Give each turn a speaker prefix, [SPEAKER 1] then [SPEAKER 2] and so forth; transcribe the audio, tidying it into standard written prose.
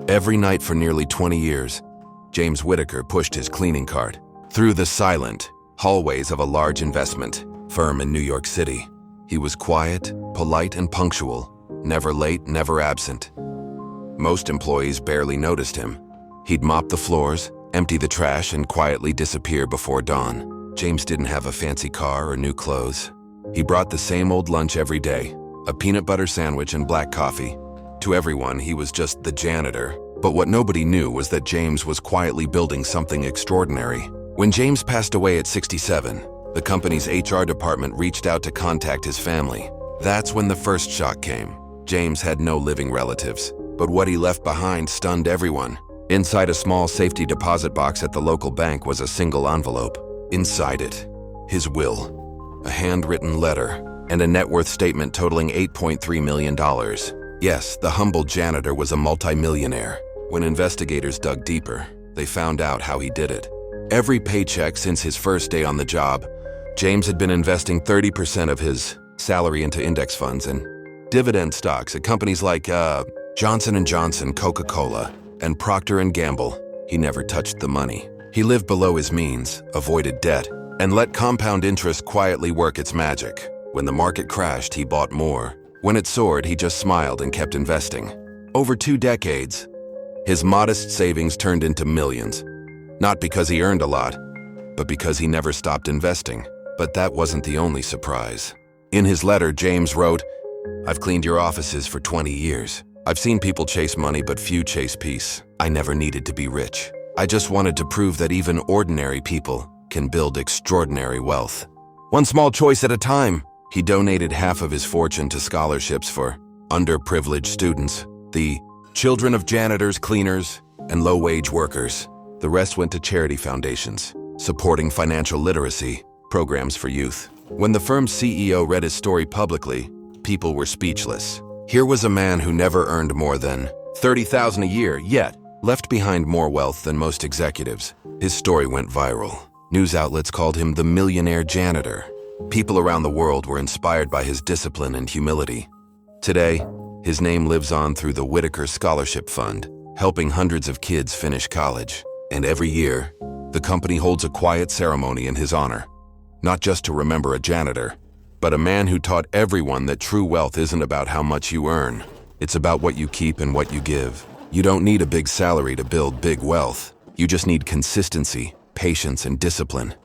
[SPEAKER 1] Every night for nearly 20 years, James Whitaker pushed his cleaning cart through the silent hallways of a large investment firm in New York City. He was quiet, polite, and punctual, never late, never absent. Most employees barely noticed him. He'd mop the floors, empty the trash, and quietly disappear before dawn. James didn't have a fancy car or new clothes. He brought the same old lunch every day, a peanut butter sandwich and black coffee. To everyone, he was just the janitor. But what nobody knew was that James was quietly building something extraordinary. When James passed away at 67, the company's HR department reached out to contact his family. That's when the first shock came. James had no living relatives, but what he left behind stunned everyone. Inside a small safety deposit box at the local bank was a single envelope. Inside it, his will, a handwritten letter, and a net worth statement totaling $8.3 million. Yes, the humble janitor was a multimillionaire. When investigators dug deeper, they found out how he did it. Every paycheck since his first day on the job, James had been investing 30% of his salary into index funds and dividend stocks at companies like Johnson & Johnson, Coca-Cola, and Procter & Gamble. He never touched the money. He lived below his means, avoided debt, and let compound interest quietly work its magic. When the market crashed, he bought more. When it soared, he just smiled and kept investing. Over 2 decades, his modest savings turned into millions. Not because he earned a lot, but because he never stopped investing. But that wasn't the only surprise. In his letter, James wrote, "I've cleaned your offices for 20 years. I've seen people chase money, but few chase peace. I never needed to be rich. I just wanted to prove that even ordinary people can build extraordinary wealth. One small choice at a time." He donated half of his fortune to scholarships for underprivileged students, the children of janitors, cleaners, and low-wage workers. The rest went to charity foundations, supporting financial literacy programs for youth. When the firm's CEO read his story publicly, people were speechless. Here was a man who never earned more than $30,000 a year, yet left behind more wealth than most executives. His story went viral. News outlets called him the Millionaire Janitor. People around the world were inspired by his discipline and humility. Today, his name lives on through the Whitaker Scholarship Fund, helping hundreds of kids finish college. And every year, the company holds a quiet ceremony in his honor. Not just to remember a janitor, but a man who taught everyone that true wealth isn't about how much you earn. It's about what you keep and what you give. You don't need a big salary to build big wealth. You just need consistency, patience, and discipline.